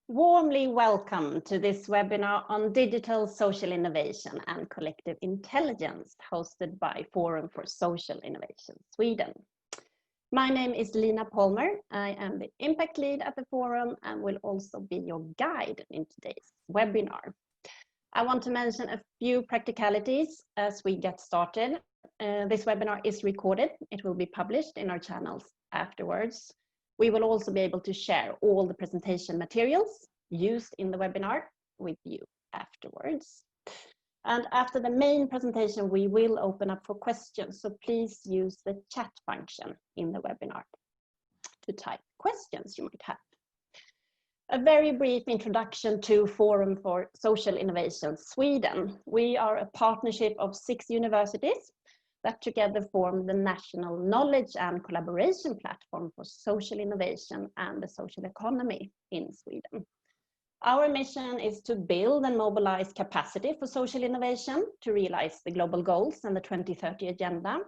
Warmly welcome to this webinar on digital social innovation and collective intelligence, hosted by Forum for Social Innovation Sweden. My name is Lina Palmer. I am the impact lead at the Forum and will also be your guide in today's webinar. I want to mention a few practicalities as we get started. This webinar is recorded. It will be published in our channels afterwards. We will also be able to share all the presentation materials used in the webinar with you afterwards. And after the main presentation, we will open up for questions. So please use the chat function in the webinar to type questions you might have. A very brief introduction to Forum for Social Innovation Sweden. We are a partnership of 6 universities that together form the national knowledge and collaboration platform for social innovation and the social economy in Sweden. Our mission is to build and mobilize capacity for social innovation to realize the global goals and the 2030 agenda.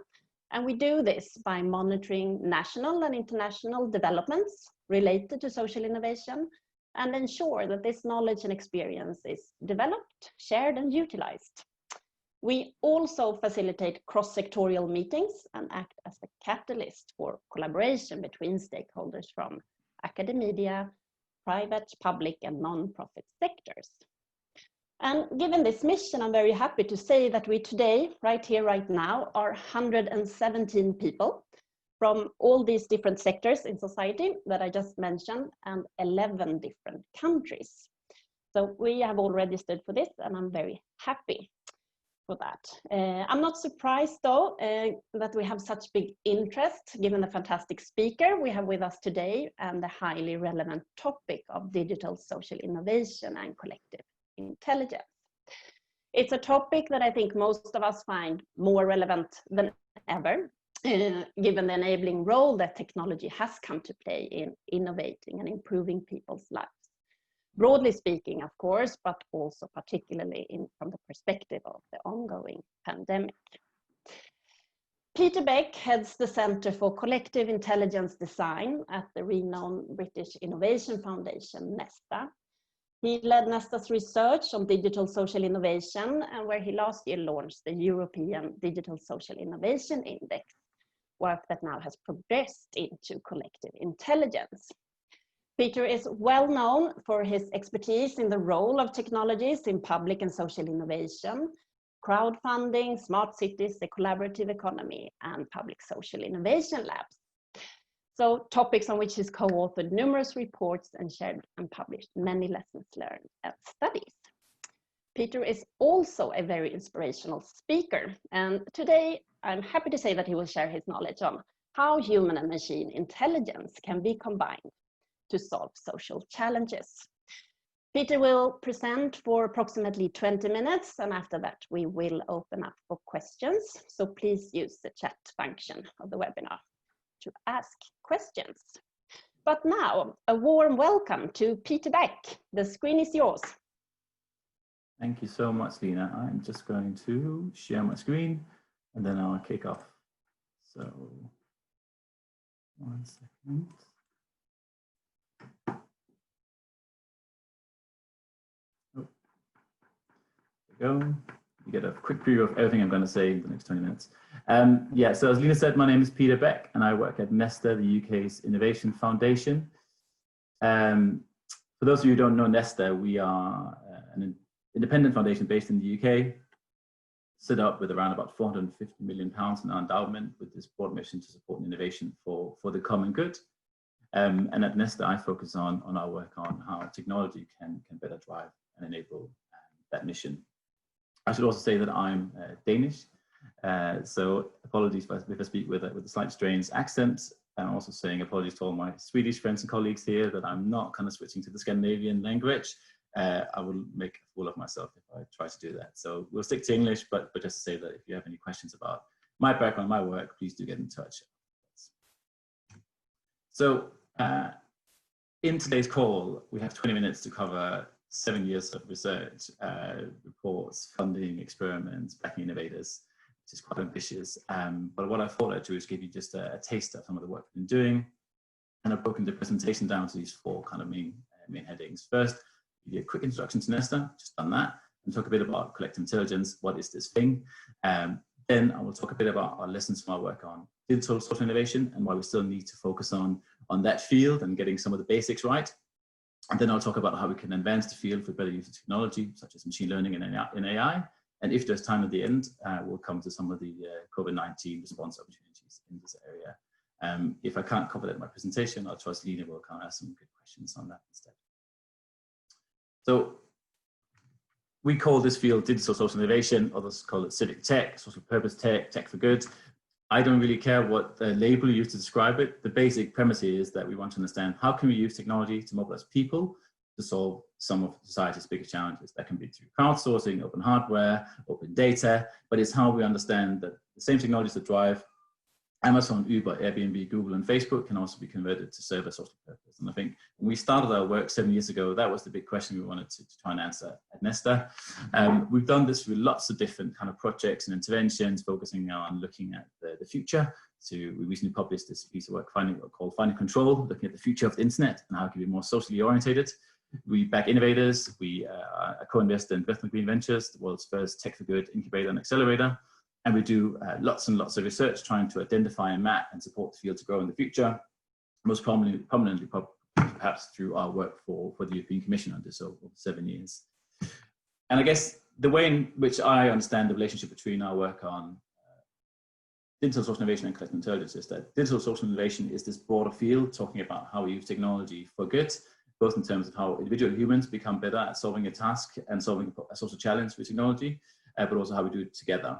And we do this by monitoring national and international developments related to social innovation and ensure that this knowledge and experience is developed, shared, and utilized. We also facilitate cross-sectorial meetings and act as a catalyst for collaboration between stakeholders from academia, private, public, and non-profit sectors. And given this mission, I'm very happy to say that we today, right here, right now, are 117 people from all these different sectors in society that I just mentioned, and 11 different countries. So we have all registered for this, and I'm very happy for that. I'm not surprised though that we have such big interest given the fantastic speaker we have with us today and the highly relevant topic of digital social innovation and collective intelligence. It's a topic that I think most of us find more relevant than ever, given the enabling role that technology has come to play in innovating and improving people's lives. Broadly speaking, of course, but also particularly from the perspective of the ongoing pandemic. Peter Beck heads the Center for Collective Intelligence Design at the renowned British Innovation Foundation, Nesta. He led Nesta's research on digital social innovation, and where he last year launched the European Digital Social Innovation Index, work that now has progressed into collective intelligence. Peter is well known for his expertise in the role of technologies in public and social innovation, crowdfunding, smart cities, the collaborative economy, and public social innovation labs. So topics on which he's co-authored numerous reports and shared and published many lessons learned and studies. Peter is also a very inspirational speaker, and today I'm happy to say that he will share his knowledge on how human and machine intelligence can be combined to solve social challenges. Peter will present for approximately 20 minutes, and after that we will open up for questions. So please use the chat function of the webinar to ask questions. But now, a warm welcome to Peter Beck. The screen is yours. Thank you so much, Lina. I'm just going to share my screen and then I'll kick off. So, 1 second. Go. You get a quick preview of everything I'm going to say in the next 20 minutes. Yeah, so as Lina said, my name is Peter Beck and I work at Nesta, the UK's Innovation Foundation. For those of you who don't know Nesta, we are an independent foundation based in the UK, set up with around about £450 million in our endowment with this broad mission to support innovation for the common good. And at Nesta, I focus on our work on how technology can better drive and enable that mission. I should also say that I'm Danish, so apologies if I speak with a slight strange accent. I'm also saying apologies to all my Swedish friends and colleagues here that I'm not kind of switching to the Scandinavian language. I will make a fool of myself if I try to do that. So we'll stick to English, but just to say that if you have any questions about my background, my work, please do get in touch. So in today's call, we have 20 minutes to cover 7 years of research, reports, funding, experiments, backing innovators, which is quite ambitious. But what I thought I'd do is give you just a taste of some of the work we've been doing. And I've broken the presentation down to these 4 kind of main main headings. First, give you a quick introduction to Nesta, just done that, and talk a bit about collective intelligence. What is this thing? Then I will talk a bit about our lessons from our work on digital social innovation and why we still need to focus on that field and getting some of the basics right. And then I'll talk about how we can advance the field for better use of technology, such as machine learning and AI. And if there's time at the end, we'll come to some of the COVID-19 response opportunities in this area. If I can't cover that in my presentation, I'll trust Lina will kind of ask some good questions on that instead. So we call this field digital social innovation, others call it civic tech, social purpose tech, tech for good. I don't really care what label you use to describe it. The basic premise is that we want to understand how can we use technology to mobilize people to solve some of society's biggest challenges. That can be through crowdsourcing, open hardware, open data, but it's how we understand that the same technologies that drive Amazon, Uber, Airbnb, Google, and Facebook can also be converted to serve a social purpose. And I think when we started our work 7 years ago, that was the big question we wanted to try and answer at Nesta. We've done this with lots of different kind of projects and interventions, focusing on looking at the future. So we recently published this piece of work called Finding Control, looking at the future of the internet and how it can be more socially orientated. We back innovators. We are co-investor in Bethlehem Green Ventures, the world's first tech for good incubator and accelerator. And we do lots and lots of research trying to identify and map and support the field to grow in the future, most prominently perhaps through our work for the European Commission on this over 7 years. And I guess the way in which I understand the relationship between our work on digital social innovation and collective intelligence is that digital social innovation is this broader field talking about how we use technology for good, both in terms of how individual humans become better at solving a task and solving a social challenge with technology, but also how we do it together.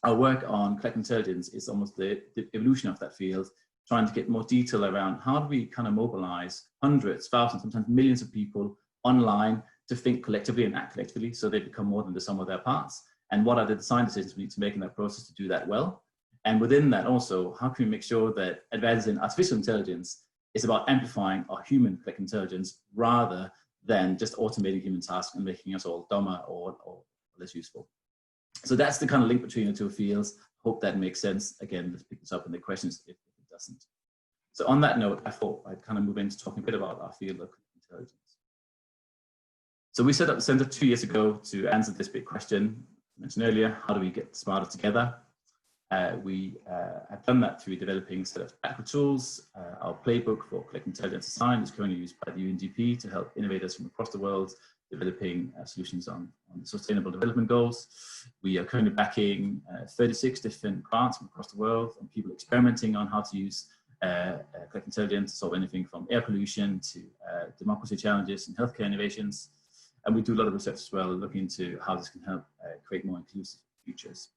Our work on collective intelligence is almost the evolution of that field, trying to get more detail around how do we kind of mobilize hundreds, thousands, sometimes millions of people online to think collectively and act collectively so they become more than the sum of their parts. And what are the design decisions we need to make in that process to do that well? And within that also, how can we make sure that advances in artificial intelligence is about amplifying our human collective intelligence rather than just automating human tasks and making us all dumber or less useful. So that's the kind of link between the two fields. Hope that makes sense. Again, let's pick this up in the questions if it doesn't. So on that note, I thought I'd kind of move into talking a bit about our field of intelligence. So we set up the center 2 years ago to answer this big question I mentioned earlier: how do we get smarter together? We have done that through developing a set of practical tools. Our playbook for collective intelligence design is currently used by the UNDP to help innovators from across the world developing solutions on sustainable development goals. We are currently backing 36 different grants from across the world and people experimenting on how to use collective intelligence to solve anything from air pollution to democracy challenges and healthcare innovations. And we do a lot of research as well, looking into how this can help create more inclusive futures.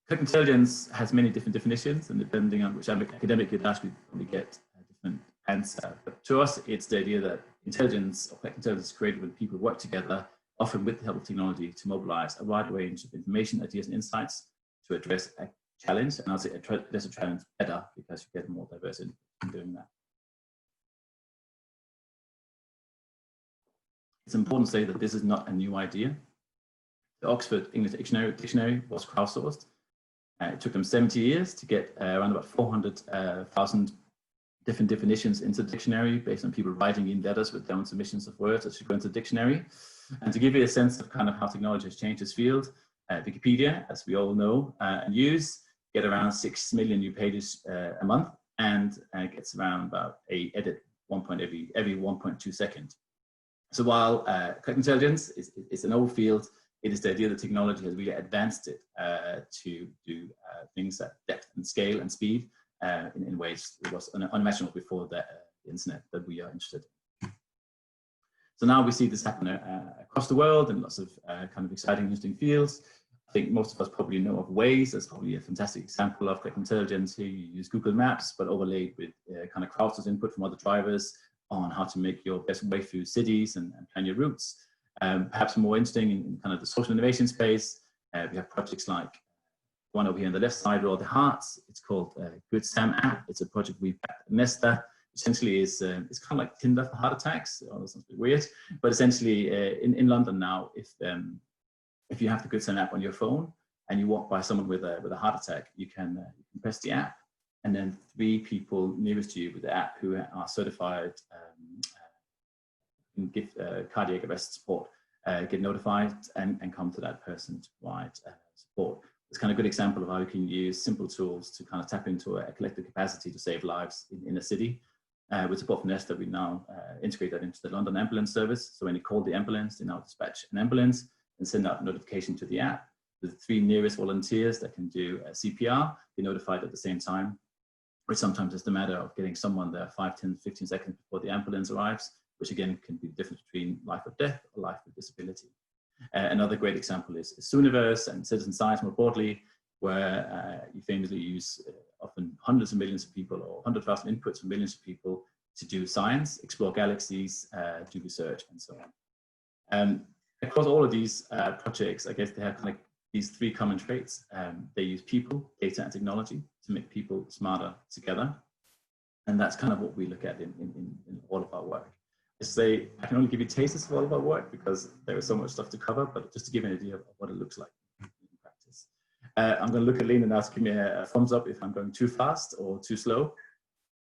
Collective intelligence has many different definitions, and depending on which academic you'd ask, we probably get a different answer. But to us, it's the idea that intelligence or collective intelligence is created when people work together, often with the help of technology, to mobilize a wide range of information, ideas, and insights to address a challenge. And I'll say address a challenge better because you get more diverse in doing that. It's important to say that this is not a new idea. The Oxford English Dictionary was crowdsourced. It took them 70 years to get around about 400,000 different definitions into the dictionary based on people writing in letters with their own submissions of words that should go into the dictionary. And to give you a sense of kind of how technology has changed this field, Wikipedia, as we all know and use, get around 6 million new pages a month, and gets around about a edit every 1.2 seconds. So while collective intelligence is an old field, it is the idea that technology has really advanced it to do things at depth and scale and speed in ways that was unimaginable before the internet that we are interested in. So now we see this happen across the world in lots of kind of exciting, interesting fields. I think most of us probably know of Waze. That's probably a fantastic example of collective intelligence. Here you use Google Maps, but overlaid with kind of crowdsourced input from other drivers on how to make your best way through cities and plan your routes. Perhaps more interesting in kind of the social innovation space, we have projects like one over here on the left side with all the hearts. It's called Good Sam app. It's a project we backed at Nesta. Essentially, it's kind of like Tinder for heart attacks. Oh, that sounds a bit weird, but essentially in London now, if you have the Good Sam app on your phone and you walk by someone with a heart attack, you can press the app, and then 3 people nearest to you with the app who are certified and give cardiac arrest support get notified and come to that person to provide support. It's kind of a good example of how you can use simple tools to kind of tap into a collective capacity to save lives in a city. With support from Nesta, we now integrate that into the London ambulance service. So when you call the ambulance, they now dispatch an ambulance and send out a notification to the app. The 3 nearest volunteers that can do CPR be notified at the same time, which sometimes is the matter of getting someone there 5, 10, 15 seconds before the ambulance arrives, which again can be the difference between life or death or life with disability. Another great example is Zooniverse and citizen science more broadly, where you famously use often hundreds of millions of people or 100,000 inputs from millions of people to do science, explore galaxies, do research, and so on. Across all of these projects, I guess they have kind of these 3 common traits. They use people, data, and technology to make people smarter together. And that's kind of what we look at in all of our work. I can only give you tastes of all of our work because there is so much stuff to cover, but just to give you an idea of what it looks like in practice. I'm going to look at Lena now to give me a thumbs up if I'm going too fast or too slow.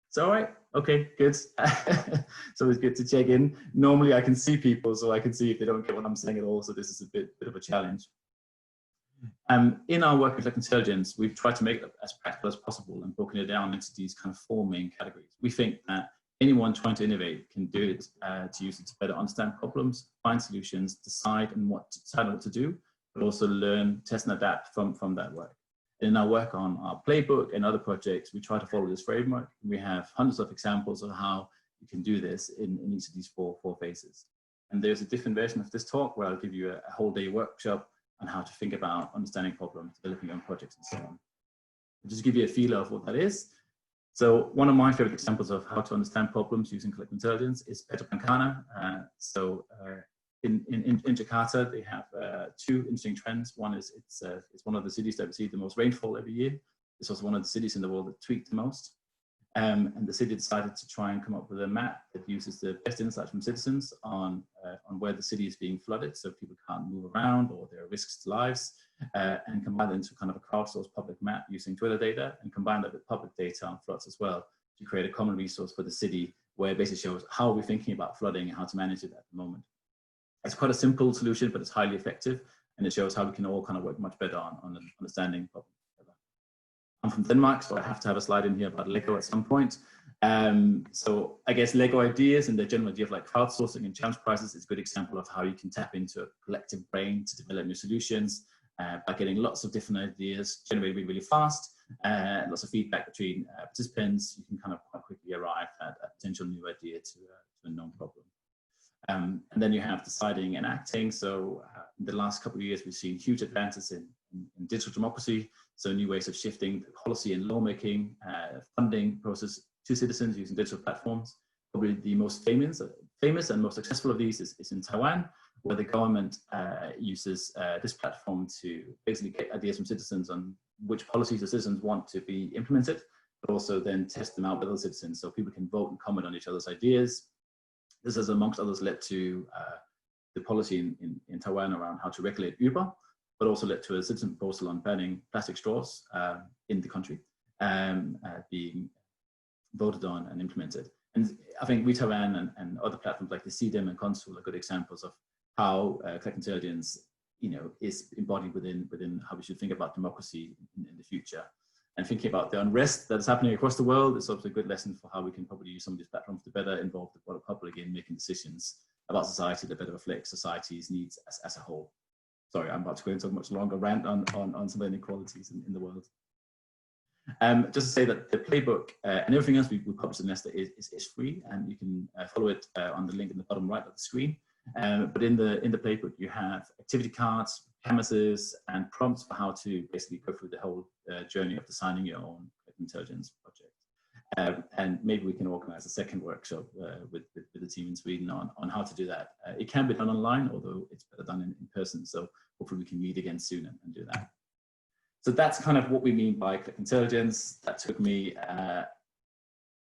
It's all right. Okay, good. So it's good to check in. Normally I can see people, so I can see if they don't get what I'm saying at all. So this is a bit of a challenge. In our work with Collective Intelligence, we've tried to make it as practical as possible and broken it down into these kind of 4 main categories. We think that anyone trying to innovate can do it to use it to better understand problems, find solutions, decide on what to do, but also learn, test and adapt from that work. In our work on our playbook and other projects, we try to follow this framework. We have hundreds of examples of how you can do this in each of these four phases. And there's a different version of this talk where I'll give you a whole day workshop on how to think about understanding problems, developing your own projects, and so on. Just to give you a feel of what that is. So one of my favorite examples of how to understand problems using collective intelligence is Petropankana. In Jakarta, they have 2 interesting trends. One is it's one of the cities that receive the most rainfall every year. It's also one of the cities in the world that tweaked the most. And the city decided to try and come up with a map that uses the best insights from citizens on where the city is being flooded, so people can't move around or there are risks to lives, and combine that into kind of a crowdsourced public map using Twitter data, and combine that with public data on floods as well to create a common resource for the city where it basically shows how we're thinking about flooding and how to manage it at the moment. It's quite a simple solution, but it's highly effective, and it shows how we can all kind of work much better on understanding problems. I'm from Denmark, so I have to have a slide in here about Lego at some point. So I guess Lego ideas and the general idea of like crowdsourcing and challenge prizes is a good example of how you can tap into a collective brain to develop new solutions by getting lots of different ideas generated really fast, lots of feedback between participants. You can kind of quite quickly arrive at a potential new idea to a known problem. And then you have deciding and acting. So in the last couple of years, we've seen huge advances in digital democracy. So new ways of shifting the policy and lawmaking, funding process to citizens using digital platforms. Probably the most famous and most successful of these is in Taiwan, where the government uses this platform to basically get ideas from citizens on which policies the citizens want to be implemented, but also then test them out with other citizens so people can vote and comment on each other's ideas. This has, amongst others, led to the policy in Taiwan around how to regulate Uber, but also led to a citizen proposal on banning plastic straws in the country being voted on and implemented. And I think WeTaiwan and other platforms like the CDEM and Consul are good examples of how collective intelligence, is embodied within how we should think about democracy in the future. And thinking about the unrest that is happening across the world is also a good lesson for how we can probably use some of these platforms to better involve the broader public in making decisions about society that better reflect society's needs as a whole. Sorry, I'm about to go into a much longer rant on some of the inequalities in the world. Just to say that the playbook and everything else we publish in Nesta is free, and you can follow it on the link in the bottom right of the screen. But in the playbook, you have activity cards, canvases, and prompts for how to basically go through the whole journey of designing your own intelligence project. And maybe we can organize a second workshop with the team in Sweden on how to do that. It can be done online, although it's better done in person. So hopefully we can meet again soon and do that. So that's kind of what we mean by collective intelligence. That took me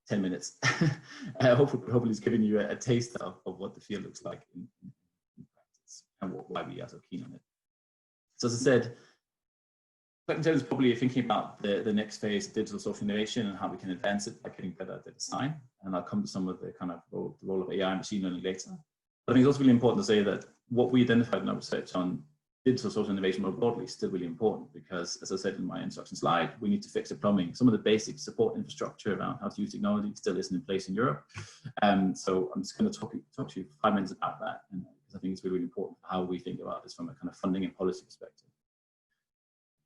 10 minutes. Hopefully it's given you a taste of what the field looks like in practice and why we are so keen on it. So as I said, Intelligence is probably thinking about the next phase of digital social innovation and how we can advance it by getting better at the design. And I'll come to some of the kind of the role of AI and machine learning later. But I think it's also really important to say that what we identified in our research on digital social innovation more broadly is still really important because, as I said in my introduction slide, we need to fix the plumbing. Some of the basic support infrastructure around how to use technology still isn't in place in Europe. So I'm just going to talk to you for 5 minutes about that, because I think it's really, really important for how we think about this from a kind of funding and policy perspective.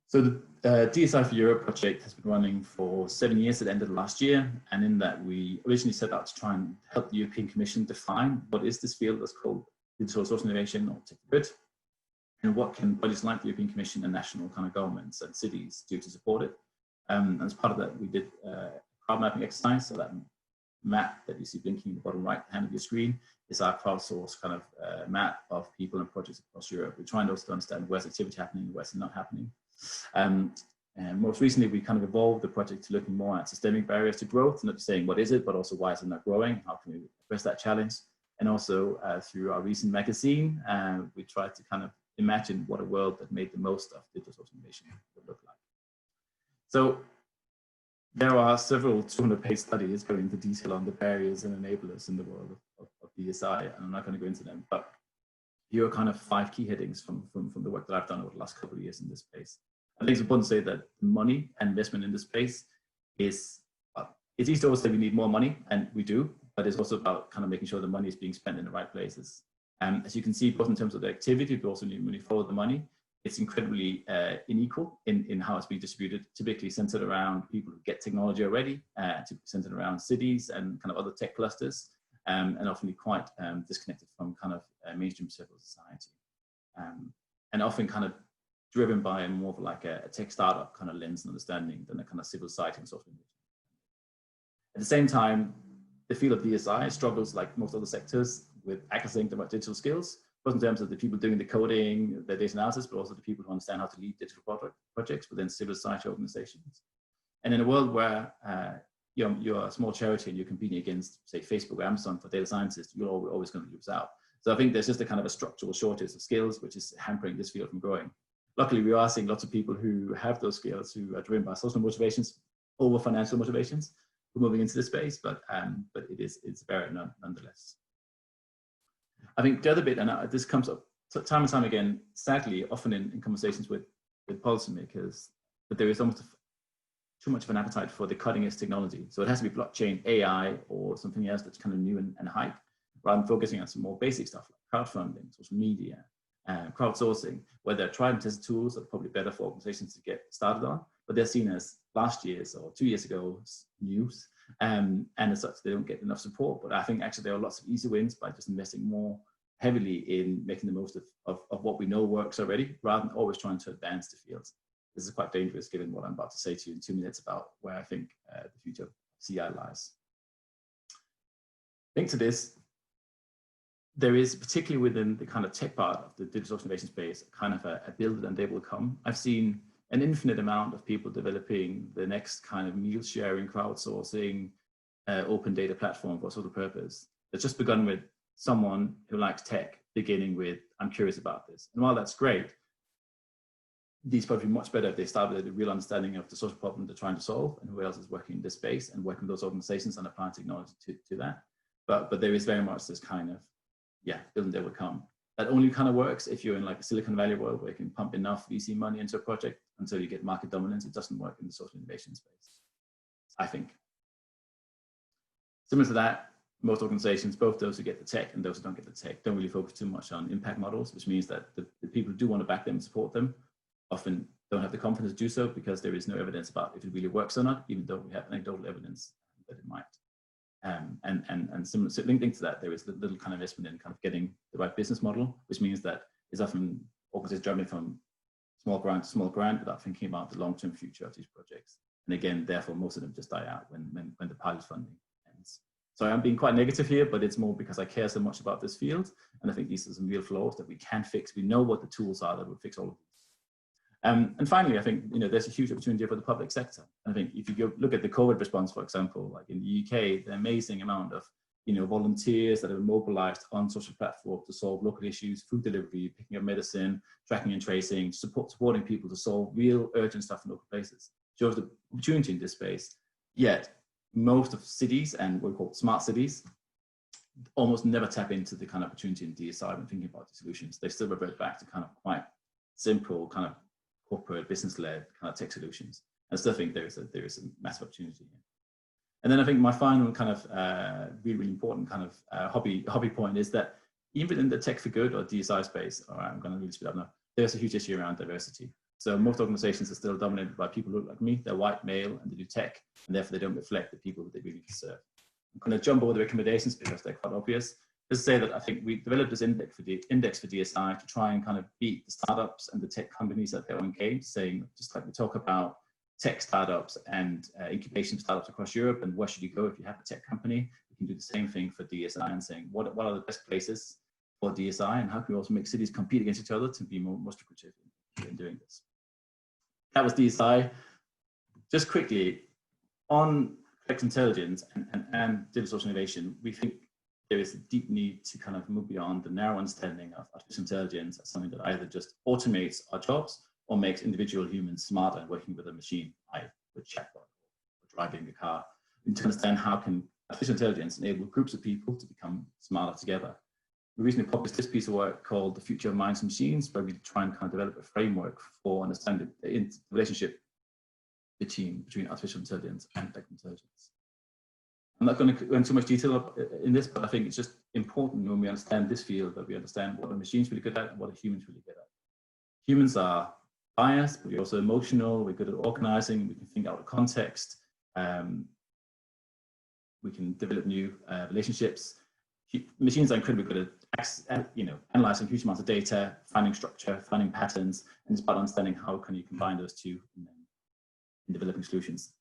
So the DSI for Europe project has been running for 7 years. It ended last year. And in that, we originally set out to try and help the European Commission define what is this field that's called digital social innovation or tech good, and what can bodies like the European Commission and national kind of governments and cities do to support it. And as part of that, we did a crowd mapping exercise. So that map that you see blinking in the bottom right hand of your screen is our crowdsourced kind of map of people and projects across Europe. We're trying also to understand where's activity happening, where's it not happening. And most recently, we kind of evolved the project to looking more at systemic barriers to growth, not just saying what is it, but also why is it not growing? How can we address that challenge? And also through our recent magazine, we tried to kind of imagine what a world that made the most of digital social innovation would look like. So there are several 200-page studies going into detail on the barriers and enablers in the world of DSI, and I'm not going to go into them, but here are kind of 5 key headings from the work that I've done over the last couple of years in this space. I think it's important to say that money and investment in this space is, it's easy to always say we need more money, and we do, but it's also about kind of making sure the money is being spent in the right places. As you can see, both in terms of the activity, but also when you follow the money, it's incredibly unequal in how it's being distributed, typically centered around people who get technology already, typically centered around cities and kind of other tech clusters, and often quite disconnected from kind of mainstream civil society. And often kind of driven by more of like a tech startup kind of lens and understanding than a kind of civil society and social media. At the same time, the field of DSI struggles like most other sectors with accessing about digital skills, both in terms of the people doing the coding, the data analysis, but also the people who understand how to lead digital projects within civil society organizations. And in a world where you're a small charity and you're competing against, say, Facebook or Amazon for data scientists, you're always going to lose out. So I think there's just a kind of a structural shortage of skills, which is hampering this field from growing. Luckily, we are seeing lots of people who have those skills, who are driven by social motivations over financial motivations, who are moving into this space, but it's a barrier nonetheless. I think the other bit, and this comes up time and time again, sadly, often in conversations with policymakers, that there is almost too much of an appetite for the cutting edge technology. So it has to be blockchain, AI, or something else that's kind of new and hype, rather than focusing on some more basic stuff like crowdfunding, social media, crowdsourcing, where they're tried and tested tools that are probably better for organizations to get started on, but they're seen as last year's or 2 years ago's news. And as such, they don't get enough support. But I think actually there are lots of easy wins by just investing more heavily in making the most of what we know works already, rather than always trying to advance the fields. This is quite dangerous given what I'm about to say to you in 2 minutes about where I think the future of CI lies. Linked to this, there is, particularly within the kind of tech part of the digital innovation space, kind of a build it and they will come. I've seen an infinite amount of people developing the next kind of meal sharing, crowdsourcing, open data platform for a sort of purpose. It's just begun with someone who likes tech, beginning with, I'm curious about this. And while that's great, these probably much better if they start with a real understanding of the social problem they're trying to solve and who else is working in this space and working with those organizations and applying technology to that. But there is very much this kind of, building they will come. That only kind of works if you're in like a Silicon Valley world where you can pump enough VC money into a project until you get market dominance. It doesn't work in the social innovation space, I think. Similar to that, most organizations, both those who get the tech and those who don't get the tech, don't really focus too much on impact models, which means that the people who do want to back them and support them often don't have the confidence to do so because there is no evidence about if it really works or not, even though we have anecdotal evidence that it might. And similar, so linked to that, there is a little kind of investment in kind of getting the right business model, which means that it's often organizations jumping from small grant to small grant without thinking about the long-term future of these projects. And again, therefore, most of them just die out when the pilot funding ends. So I'm being quite negative here, but it's more because I care so much about this field. And I think these are some real flaws that we can fix. We know what the tools are that will fix all of these. And finally, I think there's a huge opportunity for the public sector. I think if you go look at the COVID response, for example, like in the UK, the amazing amount of volunteers that are mobilized on social platforms to solve local issues, food delivery, picking up medicine, tracking and tracing, supporting people to solve real urgent stuff in local places. Shows the opportunity in this space. Yet most of cities and what we call smart cities almost never tap into the kind of opportunity in DSI when thinking about the solutions. They still revert back to kind of quite simple kind of corporate business-led kind of tech solutions. I still think there is a massive opportunity here. And then I think my final kind of really important kind of hobby point is that even in the tech for good or DSI space, or I'm going to really speed up now, there's a huge issue around diversity. So most organizations are still dominated by people who look like me. They're white, male, and they do tech, and therefore they don't reflect the people that they really serve. I'm going to jump over the recommendations because they're quite obvious. Just say that I think we developed this index for DSI to try and kind of beat the startups and the tech companies that they're engaged, saying, just like we talk about tech startups and incubation startups across Europe, and where should you go if you have a tech company? We can do the same thing for DSI and saying, what are the best places for DSI, and how can we also make cities compete against each other to be most lucrative in doing this? That was DSI. Just quickly, on collective intelligence and digital social innovation, we think there is a deep need to kind of move beyond the narrow understanding of artificial intelligence as something that either just automates our jobs or makes individual humans smarter and working with a machine, like a chatbot or driving a car. We need to understand how can artificial intelligence enable groups of people to become smarter together. We recently published this piece of work called The Future of Minds and Machines, where we try and kind of develop a framework for understanding the relationship between artificial intelligence and technical intelligence. I'm not going to go into too much detail in this, but I think it's just important when we understand this field that we understand what a machine's really good at and what a human's really good at. Humans are biased, but we're also emotional, we're good at organizing, we can think out of context, we can develop new relationships. Machines are incredibly good at analyzing huge amounts of data, finding structure, finding patterns, and it's about understanding how can you combine those two in developing solutions.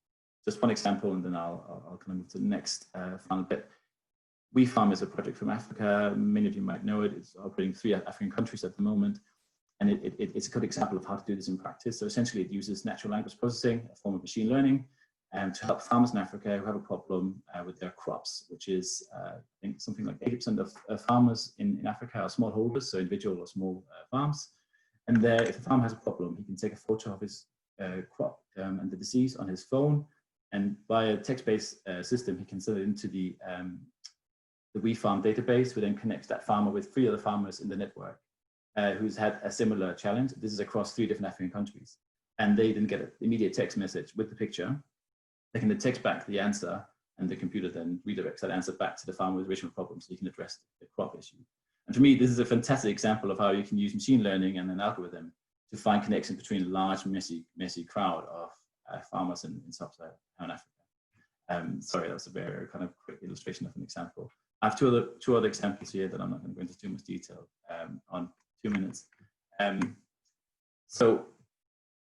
Just one example, and then I'll kind of move to the next final bit. WeFarm is a project from Africa. Many of you might know it. It's operating in 3 African countries at the moment. And it's a good example of how to do this in practice. So essentially, it uses natural language processing, a form of machine learning, to help farmers in Africa who have a problem with their crops, which is, I think, something like 80% of farmers in Africa are smallholders, so individual or small farms. And if a farmer has a problem, he can take a photo of his crop and the disease on his phone, and via a text-based system, he can send it into the WeFarm database, which then connects that farmer with 3 other farmers in the network who's had a similar challenge. This is across 3 different African countries. And they then get an immediate text message with the picture. They can then text back the answer, and the computer then redirects that answer back to the farmer with original problem so you can address the crop issue. And for me, this is a fantastic example of how you can use machine learning and an algorithm to find connections between a large, messy crowd of farmers in sub-Saharan Africa. Sorry, that was a very kind of quick illustration of an example. I have two other examples here that I'm not going to go into too much detail on 2 minutes. So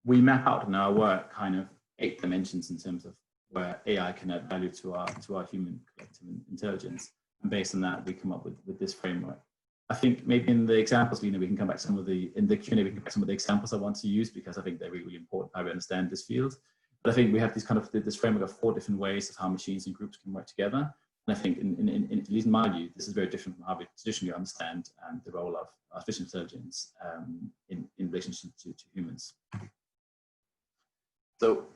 we map out in our work kind of 8 dimensions in terms of where AI can add value to our human collective intelligence. And based on that, we come up with this framework. I think maybe in the examples, Lena, we can come back in the Q&A, we can come back some of the examples I want to use because I think they're really, really important how we understand this field. But I think we have this framework of 4 different ways of how machines and groups can work together. And I think, at least in my view, this is very different from how we traditionally understand the role of artificial intelligence in relationship to humans. So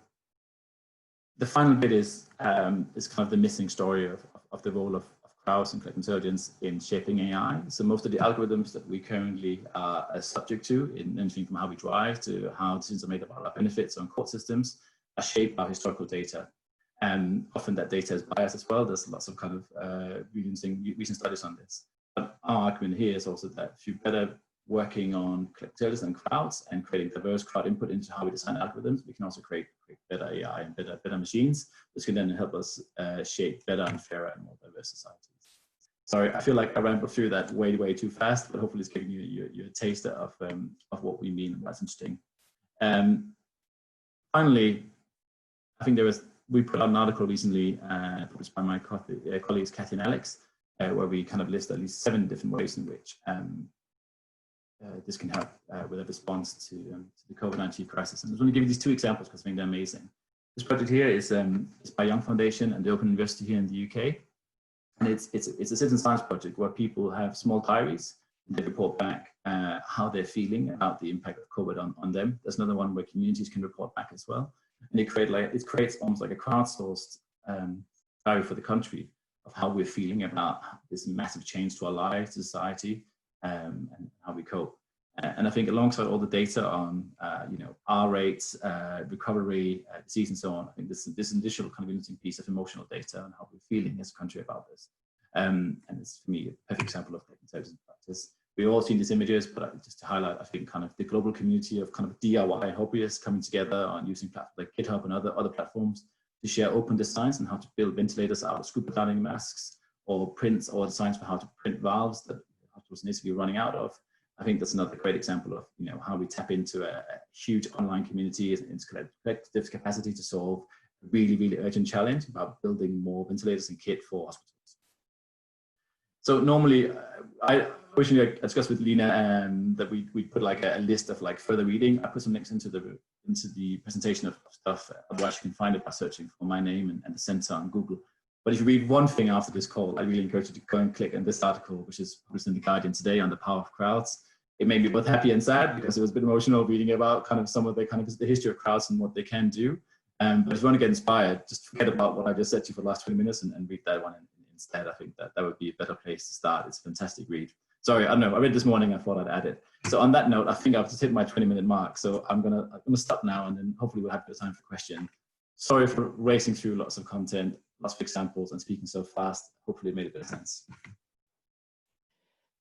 the final bit is kind of the missing story of the role of crowds and collective intelligence in shaping AI. So most of the algorithms that we currently are subject to, in anything from how we drive to how decisions are made about our benefits on court systems, are shaped by historical data. And often that data is biased as well. There's lots of kind of recent studies on this. But our argument here is also that if you're better working on collective intelligence and crowds and creating diverse crowd input into how we design algorithms, we can also create better AI and better machines, which can then help us shape better and fairer and more diverse societies. Sorry, I feel like I rambled through that way too fast, but hopefully it's giving you a taste of what we mean and what's interesting. Finally, I think we put out an article recently published by my colleagues Kathy and Alex, where we kind of list at least 7 different ways in which this can help with a response to the COVID-19 crisis. And I was going to give you these 2 examples because I think they're amazing. This project here is by Young Foundation and the Open University here in the UK. And it's a citizen science project where people have small diaries. They report back how they're feeling about the impact of COVID on them. There's another one where communities can report back as well. And it creates almost like a crowdsourced diary for the country of how we're feeling about this massive change to our lives, society, and how we cope. And I think alongside all the data on R rates, recovery, disease, and so on, I think this additional kind of interesting piece of emotional data and how we're feeling as a country about this. And it's, for me, a perfect example of intelligence practice. We've all seen these images, but just to highlight, I think kind of the global community of kind of DIY hobbyists coming together on using platforms like GitHub and other platforms to share open designs on how to build ventilators out of scuba diving masks, or prints or designs for how to print valves that hospitals need to be running out of. I think that's another great example of how we tap into a huge online community and its collective capacity to solve a really, really urgent challenge about building more ventilators and kit for hospitals. So normally, I originally discussed with Lena that we put like a list of like further reading. I put some links into the presentation of stuff. Otherwise, you can find it by searching for my name and the center on Google. But if you read one thing after this call, I really encourage you to go and click on this article, which is published in The Guardian today on the power of crowds. It made me both happy and sad because it was a bit emotional reading about kind of some of the history of crowds and what they can do. But if you want to get inspired, just forget about what I just said to you for the last 20 minutes and read that one instead. I think that would be a better place to start. It's a fantastic read. Sorry, I don't know. I read this morning. I thought I'd add it. So on that note, I think I've just hit my 20-minute mark. So I'm gonna stop now, and then hopefully we'll have a bit of time for questions. Sorry for racing through lots of content, lots of examples, and speaking so fast. Hopefully it made a bit of sense.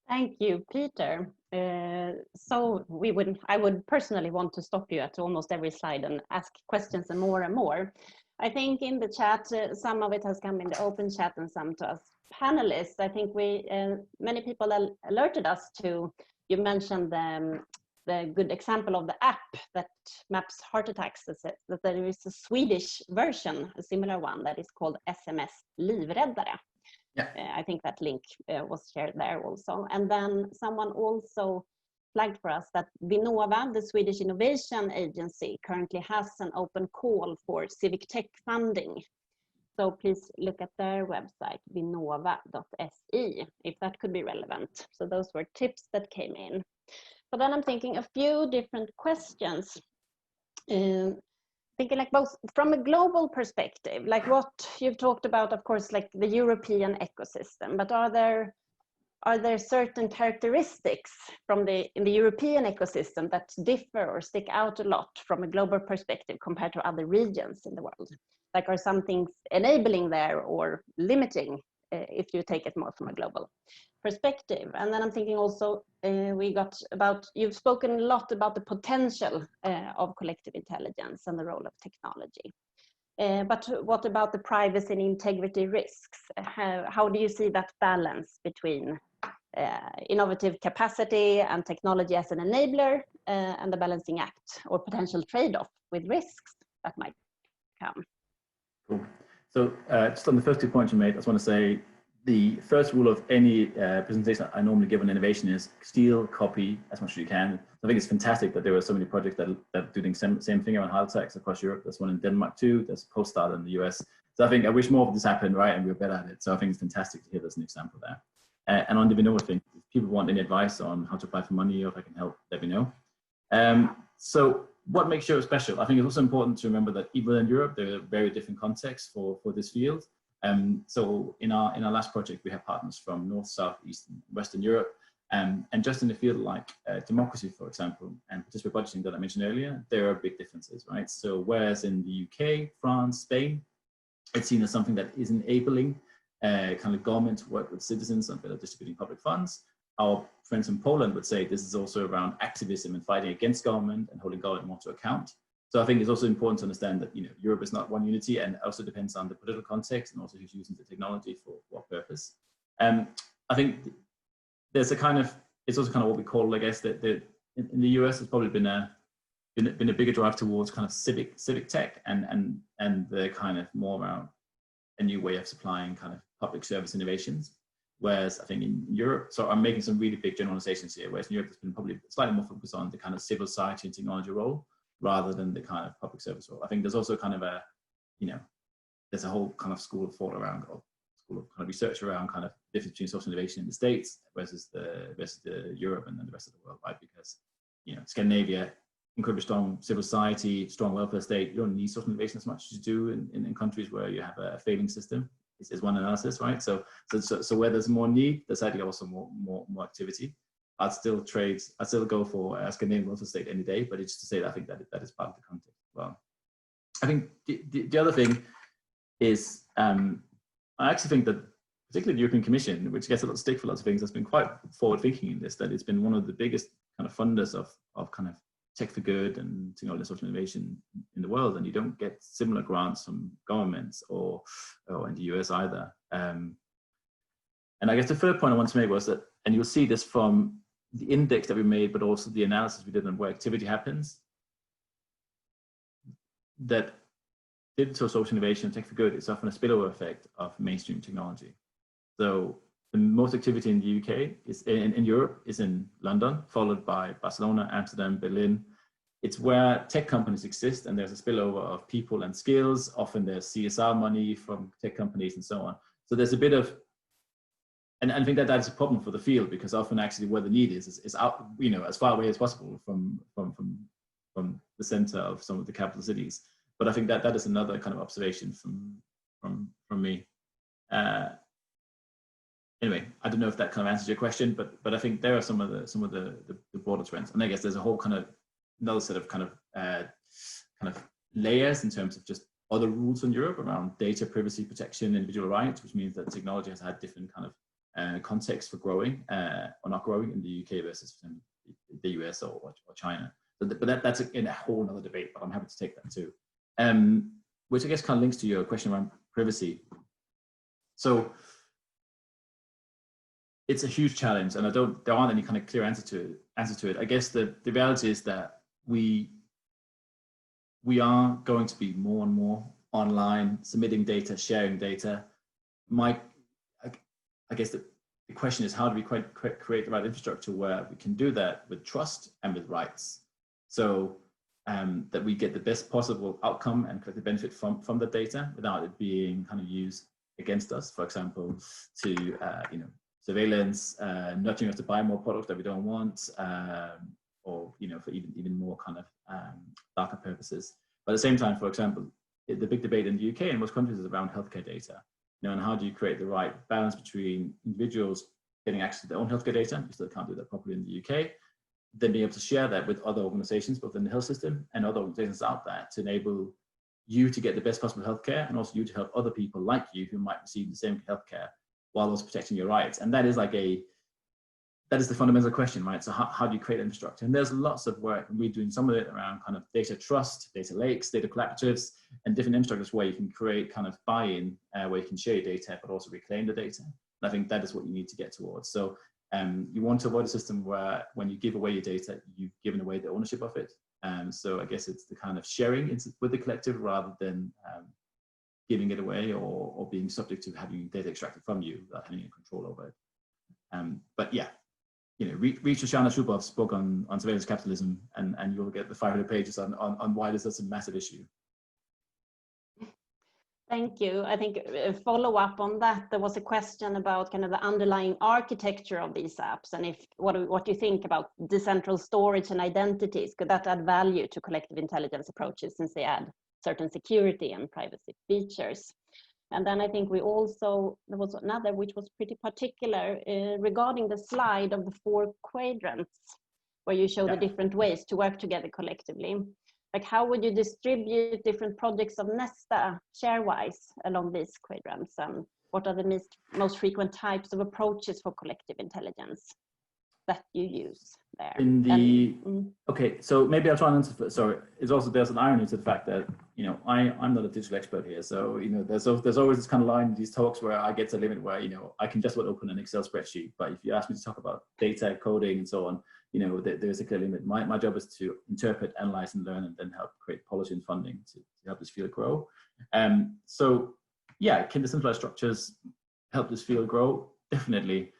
Thank you, Peter. So I would personally want to stop you at almost every slide and ask questions and more. I think in the chat, some of it has come in the open chat and some to us panelists. I think many people alerted us to, you mentioned the good example of the app that maps heart attacks, that there is a Swedish version, a similar one, that is called SMS Livräddare. Yeah. I think that link was shared there also. And then someone also flagged for us that Vinnova, the Swedish innovation agency, currently has an open call for civic tech funding. So please look at their website, vinnova.se, if that could be relevant. So those were tips that came in. But then I'm thinking a few different questions. Thinking like both from a global perspective, like what you've talked about, of course, like the European ecosystem, but are there certain characteristics in the European ecosystem that differ or stick out a lot from a global perspective compared to other regions in the world? Like, are some things enabling there or limiting if you take it more from a global perspective? And then I'm thinking also, you've spoken a lot about the potential of collective intelligence and the role of technology. But what about the privacy and integrity risks? How do you see that balance between innovative capacity and technology as an enabler and the balancing act or potential trade-off with risks that might come? Cool. So just on the first 2 points you made, I just want to say the first rule of any presentation I normally give on innovation is steal, copy as much as you can. I think it's fantastic that there are so many projects that are doing the same thing around heart attacks across Europe. There's one in Denmark too. There's a post-start in the US. So I think I wish more of this happened, right? And we're better at it. So I think it's fantastic to hear there's an example there. And on the Vinnova thing, if people want any advice on how to apply for money or if I can help, let me know. So what makes Europe special? I think it's also important to remember that even in Europe, there are very different contexts for this field. So in our last project, we have partners from North, South, East, and Western Europe. And just in the field like democracy, for example, and participatory budgeting that I mentioned earlier, there are big differences, right? So whereas in the UK, France, Spain, it's seen as something that is enabling kind of government to work with citizens on better distributing public funds. Our friends in Poland would say this is also around activism and fighting against government and holding government more to account. So I think it's also important to understand that Europe is not one unity, and it also depends on the political context and also who's using the technology for what purpose. I think there's a kind of, it's also kind of what we call, I guess, that in the US there's probably been a bigger drive towards kind of civic tech and the kind of more around a new way of supplying kind of public service innovations. Whereas I think in Europe, so I'm making some really big generalizations here, whereas in Europe there's been probably slightly more focus on the kind of civil society and technology role rather than the kind of public service role. I think there's also kind of there's a whole kind of school of thought around, or school of kind of research around kind of the difference between social innovation in the States versus the Europe and then the rest of the world, right? Because, you know, Scandinavia, incredibly strong civil society, strong welfare state. You don't need social innovation as much as you do in countries where you have a failing system. Is one analysis, right? So where there's more need, there's actually also more activity. I'd still go for a Scandinavian welfare state any day, but it's just to say that I think that is part of the context as well. I think the other thing is, I actually think that particularly the European Commission, which gets a lot of stick for lots of things, has been quite forward-thinking in this, that it's been one of the biggest kind of funders of kind of tech for good and technology and social innovation in the world, and you don't get similar grants from governments or in the US either. And I guess the third point I want to make was that, and you'll see this from the index that we made, but also the analysis we did on where activity happens, that digital social innovation, tech for good, is often a spillover effect of mainstream technology. So the most activity in the UK is in Europe is in London, followed by Barcelona, Amsterdam, Berlin. It's where tech companies exist, and there's a spillover of people and skills. Often there's CSR money from tech companies and so on. So there's a bit of, and I think that is a problem for the field, because often actually where the need is out, you know, as far away as possible from the center of some of the capital cities. But I think that is another kind of observation from me. Anyway, I don't know if that kind of answers your question, but I think there are some of the broader trends, and I guess there's a whole kind of another set of kind of layers in terms of just other rules in Europe around data privacy protection, individual rights, which means that technology has had different kind of context for growing or not growing in the UK versus the US or China. But that's in a whole other debate, but I'm happy to take that too. Which I guess kind of links to your question around privacy. So it's a huge challenge, and there aren't any kind of clear answer to it. I guess the reality is that we are going to be more and more online, submitting data, sharing data. I guess the question is, how do we create the right infrastructure where we can do that with trust and with rights, so that we get the best possible outcome and collect the benefit from the data without it being kind of used against us, for example, to you know, surveillance, nudging us to buy more products that we don't want, or, you know, for even more kind of darker purposes. But at the same time, for example, the big debate in the UK and most countries is around healthcare data. You know, and how do you create the right balance between individuals getting access to their own healthcare data? You still can't do that properly in the UK. Then being able to share that with other organizations, both in the health system and other organizations out there, to enable you to get the best possible healthcare, and also you to help other people like you who might receive the same healthcare while also protecting your rights. And that is the fundamental question, right? So how do you create infrastructure? And there's lots of work, and we're doing some of it around kind of data trust, data lakes, data collaboratives, and different infrastructures where you can create kind of buy-in, where you can share your data, but also reclaim the data. And I think that is what you need to get towards. So you want to avoid a system where when you give away your data, you've given away the ownership of it. So I guess it's the kind of sharing with the collective rather than giving it away or being subject to having data extracted from you without having any control over it. But yeah, you know, read Shoshana Zuboff's book on surveillance capitalism, and you'll get the 500 pages on why this is a massive issue. Thank you. I think a follow up on that, there was a question about kind of the underlying architecture of these apps, and if what you think about decentral storage and identities. Could that add value to collective intelligence approaches, since they add certain security and privacy features? And then I think there was another which was pretty particular regarding the slide of the 4 quadrants, where you show the different ways to work together collectively. Like, how would you distribute different projects of Nesta share-wise along these quadrants? And what are the most frequent types of approaches for collective intelligence that you use there? Okay, so maybe I'll try and answer. Sorry, there's an irony to the fact that, you know, I'm not a digital expert here, so, you know, there's always this kind of line in these talks where I get to a limit where, you know, I can just about open an Excel spreadsheet, but if you ask me to talk about data, coding, and so on, you know, there's a clear limit. My job is to interpret, analyze, and learn, and then help create policy and funding to help this field grow. So yeah, can decentralized structures help this field grow? Definitely.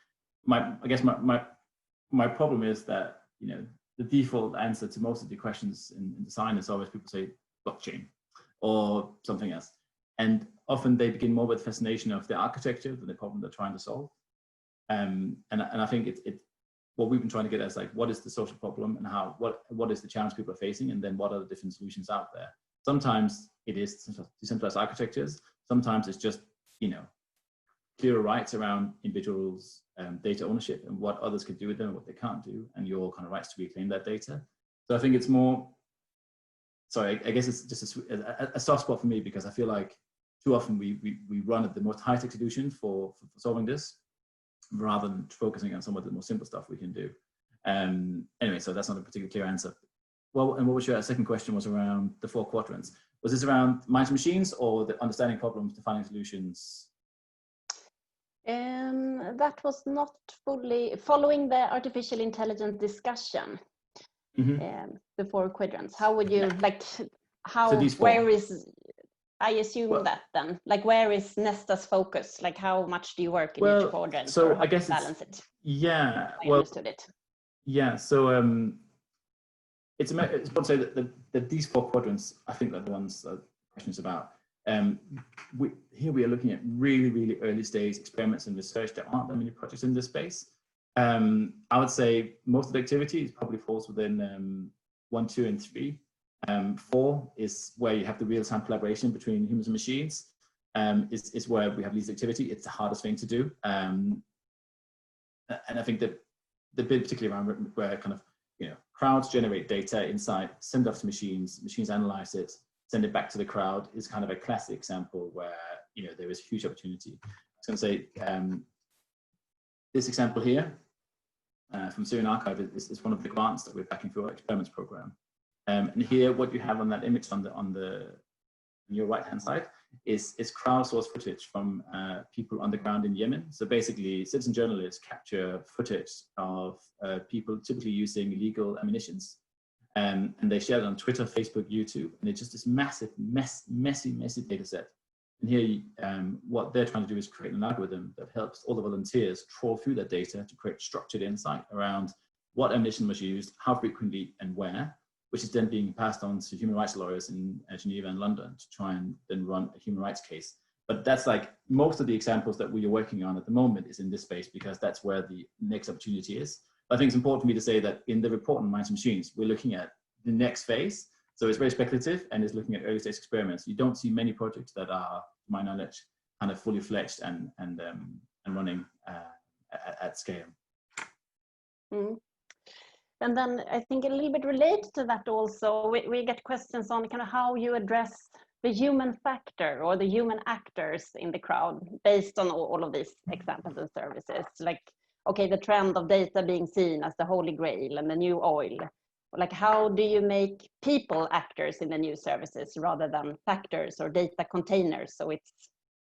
I guess my problem is that, you know, the default answer to most of the questions in design is always people say blockchain or something else. And often they begin more with fascination of the architecture than the problem they're trying to solve. And I think what we've been trying to get at is like, what is the social problem and what is the challenge people are facing, and then what are the different solutions out there. Sometimes it is decentralized architectures. Sometimes it's just, clearer rights around individuals' data ownership and what others could do with them and what they can't do, and your kind of rights to reclaim that data. So I think it's more, sorry, I guess it's just a soft spot for me, because I feel like too often we run at the most high-tech solution for solving this, rather than focusing on some of the more simple stuff we can do. Anyway, so that's not a particularly clear answer. Well, and what was your second question was around the 4 quadrants? Was this around minds and machines, or the understanding problems, defining solutions? That was not fully following the artificial intelligence discussion. The 4 quadrants. How would you where is, I assume that then, like, where is Nesta's focus? Like, how much do you work in each quadrant? So I guess balance it. Yeah. I understood it. Yeah. So it's important to say that these 4 quadrants, I think, are the ones that the question is about. Here we are looking at really, really early stage experiments and research. There aren't that many projects in this space. I would say most of the activity probably falls within 1, 2, and 3. 4 is where you have the real-time collaboration between humans and machines. Is where we have least activity. It's the hardest thing to do. And I think that the bit particularly around where kind of, crowds generate data, insight, send it off to machines, machines analyze it, send it back to the crowd, is kind of a classic example where, there is huge opportunity. I was going to say, this example here from Syrian Archive is one of the grants that we're backing through our experiments program. And here, what you have on that image on your right-hand side is crowdsourced footage from people on the ground in Yemen. So basically, citizen journalists capture footage of people typically using illegal ammunitions. And they share it on Twitter, Facebook, YouTube, and it's just this massive, messy data set. And here, what they're trying to do is create an algorithm that helps all the volunteers trawl through that data to create structured insight around what ammunition was used, how frequently, and where, which is then being passed on to human rights lawyers in Geneva and London to try and then run a human rights case. But that's like most of the examples that we are working on at the moment is in this space, because that's where the next opportunity is. I think it's important for me to say that in the report on minds and machines, we're looking at the next phase. So it's very speculative and is looking at early stage experiments. You don't see many projects that are, to my knowledge, kind of fully fledged and running at scale. And then I think a little bit related to that also, we get questions on kind of how you address the human factor or the human actors in the crowd based on all of these examples and services. Like, okay, the trend of data being seen as the holy grail and the new oil. Like, how do you make people actors in the new services rather than factors or data containers? So it's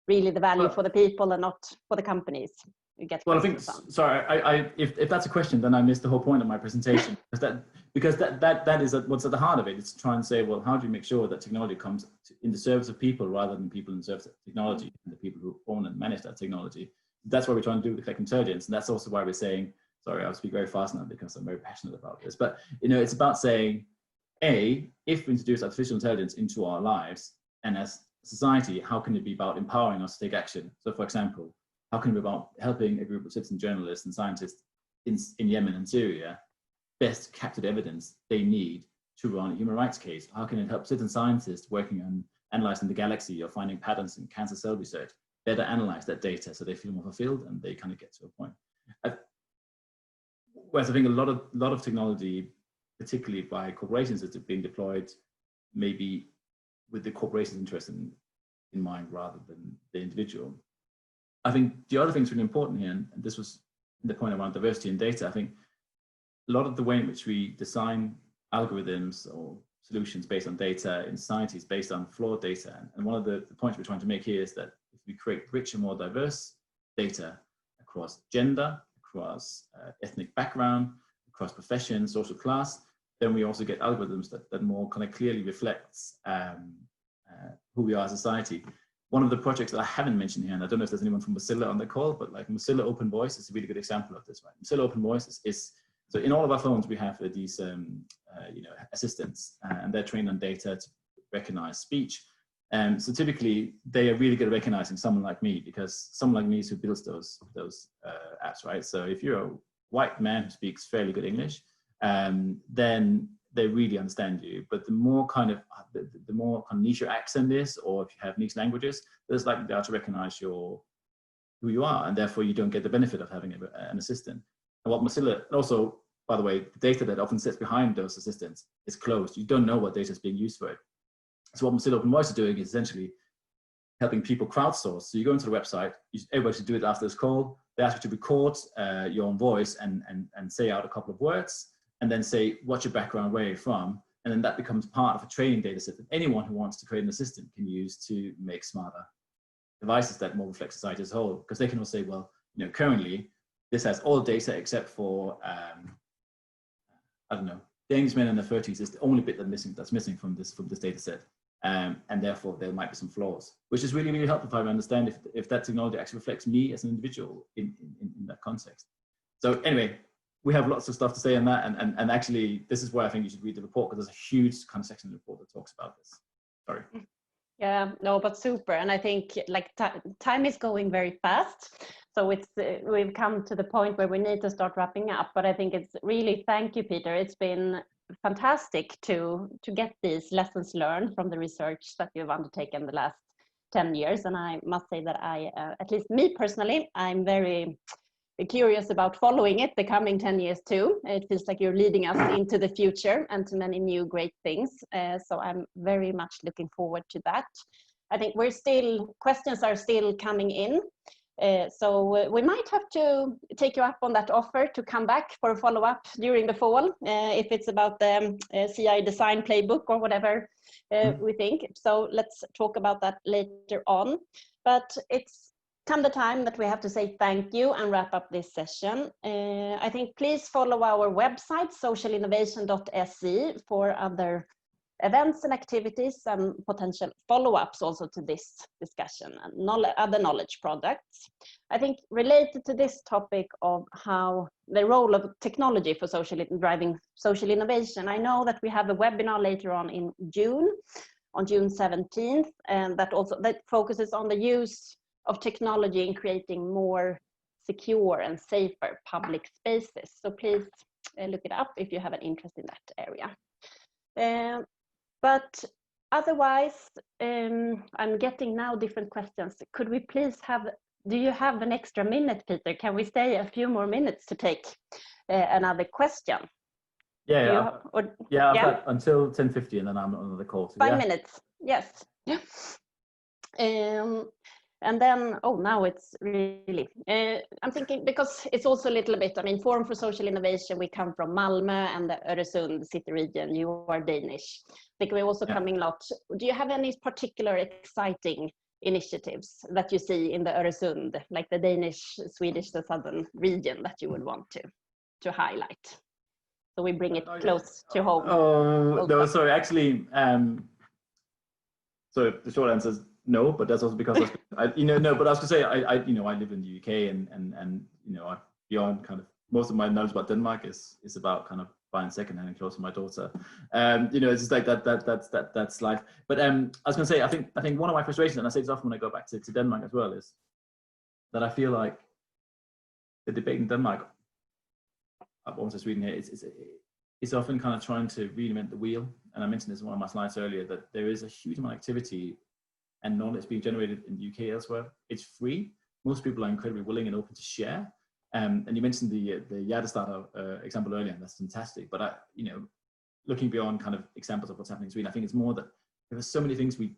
really the value for the people and not for the companies. You get I think, sorry, if that's a question, then I missed the whole point of my presentation. because that is what's at the heart of it. It's to try and say, well, how do you make sure that technology comes in the service of people rather than people in the service of technology and the people who own and manage that technology? That's what we're trying to do with the collective intelligence. And that's also why we're saying, sorry, I'll speak very fast now because I'm very passionate about this. But, it's about saying, if we introduce artificial intelligence into our lives, and as a society, how can it be about empowering us to take action? So, for example, how can it be about helping a group of citizen journalists and scientists in Yemen and Syria best capture the evidence they need to run a human rights case? How can it help citizen scientists working on analyzing the galaxy or finding patterns in cancer cell research better analyze that data so they feel more fulfilled and they kind of get to a point? Whereas I think a lot of technology, particularly by corporations, is being deployed maybe with the corporation's interest in mind rather than the individual. I think the other thing that's really important here, and this was the point around diversity in data, I think a lot of the way in which we design algorithms or solutions based on data in society is based on flawed data. And one of the points we're trying to make here is that if we create richer, more diverse data across gender, across ethnic background, across profession, social class, then we also get algorithms that more kind of clearly reflects who we are as a society. One of the projects that I haven't mentioned here, and I don't know if there's anyone from Mozilla on the call, but like Mozilla Open Voice is a really good example of this, right? Mozilla Open Voice is so in all of our phones, we have these assistants, and they're trained on data to recognize speech. So typically, they are really good at recognizing someone like me, because someone like me is who builds those apps, right? So if you're a white man who speaks fairly good English, then they really understand you. But the more kind of niche your accent is, or if you have niche languages, there's likely they are to recognize who you are, and therefore you don't get the benefit of having an assistant. And what Mozilla also, by the way, the data that often sits behind those assistants is closed. You don't know what data is being used for it. So what Mozilla Open Voice is doing is essentially helping people crowdsource. So you go into the website, everybody should do it after this call. They ask you to record your own voice and say out a couple of words, and then say, what's your background, where you're from? And then that becomes part of a training data set that anyone who wants to create an assistant can use to make smarter devices that more reflect society as a whole. Because they can also say, well, currently this has all data except for, I don't know, the Englishmen in their 30s is the only bit that's missing from this data set. And therefore there might be some flaws, which is really, really helpful if I understand if that technology actually reflects me as an individual in that context. So anyway, we have lots of stuff to say on that, and actually this is why I think you should read the report, because there's a huge kind of section of the report that talks about this. Sorry. Yeah, no, but super. And I think like time is going very fast. So we've come to the point where we need to start wrapping up. But I think it's really, thank you, Peter. It's been fantastic to get these lessons learned from the research that you've undertaken the last 10 years. And I must say that at least me personally, I'm very curious about following it the coming 10 years too. It feels like you're leading us into the future and to many new great things. So I'm very much looking forward to that. I think questions are still coming in. So we might have to take you up on that offer to come back for a follow-up during the fall, if it's about the CI design playbook or whatever we think. So let's talk about that later on. But it's come the time that we have to say thank you and wrap up this session. I think please follow our website, socialinnovation.se, for other events and activities and potential follow-ups also to this discussion and other knowledge products. I think related to this topic of how the role of technology for driving social innovation, I know that we have a webinar later on in June, on June 17th, and that focuses on the use of technology in creating more secure and safer public spaces. So please look it up if you have an interest in that area. But otherwise, I'm getting now different questions. Could we please do you have an extra minute, Peter? Can we stay a few more minutes to take another question? Yeah, I've got until 10:50 and then I'm on another call. So 5 minutes, yes. And then, now it's really, I'm thinking, because it's also a little bit, Forum for Social Innovation, we come from Malmö and the Öresund city region, you are Danish. I think we're also coming a lot. Do you have any particular exciting initiatives that you see in the Öresund, like the Danish, Swedish, the southern region that you would want to highlight? So we bring it close to home. Oh, no, sorry, actually, so the short answer is no, but that's also because but I was gonna say I live in the UK and beyond kind of most of my knowledge about Denmark is about kind of buying secondhand and clothes for my daughter. It's just like that's life. But I was gonna say I think one of my frustrations, and I say this often when I go back to Denmark as well, is that I feel like the debate in Denmark, I've also Sweden here, it's often kind of trying to reinvent the wheel. And I mentioned this in one of my slides earlier, that there is a huge amount of activity and knowledge being generated in the UK elsewhere. It's free. Most people are incredibly willing and open to share. And you mentioned the Hjertestarter example earlier, and that's fantastic. But looking beyond kind of examples of what's happening in Sweden, I think it's more that there are so many things we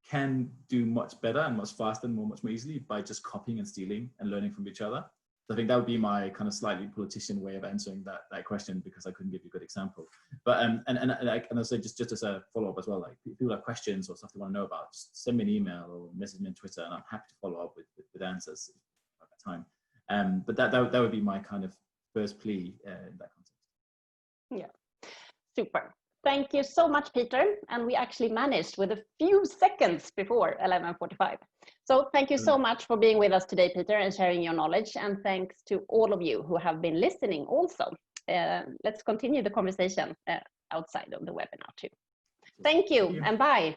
can do much better and much faster and much more easily by just copying and stealing and learning from each other. So I think that would be my kind of slightly politician way of answering that question, because I couldn't give you a good example. But and I'll say just as a follow up as well, like if people have questions or stuff they want to know about, just send me an email or message me on Twitter, and I'm happy to follow up with answers at that time. But that would be my kind of first plea in that context. Yeah, super. Thank you so much, Peter. And we actually managed with a few seconds before 11:45. So thank you so much for being with us today, Peter, and sharing your knowledge. And thanks to all of you who have been listening also. Let's continue the conversation outside of the webinar too. Thank you and bye.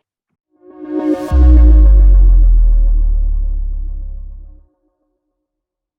you.